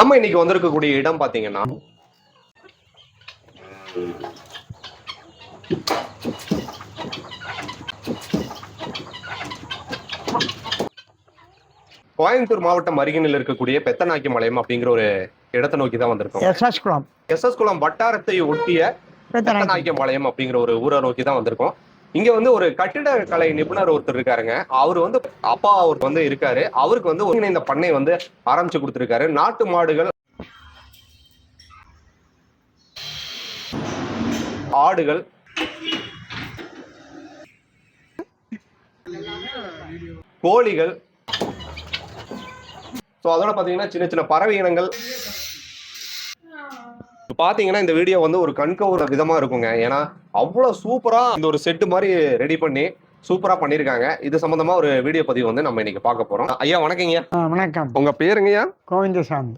நாம இன்னைக்கு வந்திருக்கக்கூடிய இடம் பாத்தீங்கன்னா கோயம்புத்தூர் மாவட்டம் அருகினில் இருக்கக்கூடிய பெத்தநாயக்கி மலையம் அப்படிங்கிற ஒரு இடத்தை நோக்கி தான் வந்திருக்கோம். எஸ் குளம் வட்டாரத்தை ஒட்டிய பெத்தநாயக்கி மலையம் அப்படிங்கிற ஒரு ஊரை நோக்கி தான் வந்திருக்கோம். இங்க வந்து ஒரு கட்டிட கலை நிபுணர் ஒருத்தர் இருக்காருங்க. அவர் வந்து அப்பா அவருக்கு வந்து இருக்காரு. அவருக்கு வந்து ஒருங்கிணைந்த பண்ணை வந்து ஆரம்பிச்சு கொடுத்திருக்காரு. நாட்டு மாடுகள், ஆடுகள், கோழிகள், அதோட பாத்தீங்கன்னா சின்ன சின்ன பறவை இனங்கள். பாத்தீங்கன்னா இந்த வீடியோ வந்து ஒரு கண்கவுற விதமா இருக்குங்க. ஏன்னா அவ்வளவு சூப்பரா இந்த ஒரு செட்டு மாதிரி ரெடி பண்ணி சூப்பரா பண்ணிருக்காங்க. இது சம்பந்தமா ஒரு வீடியோ பதிவு வந்து நம்ம இன்னைக்கு பார்க்க போறோம். ஐயா வணக்கங்க. வணக்கம். உங்க பேருங்கய்யா? கோவிந்தசாமி.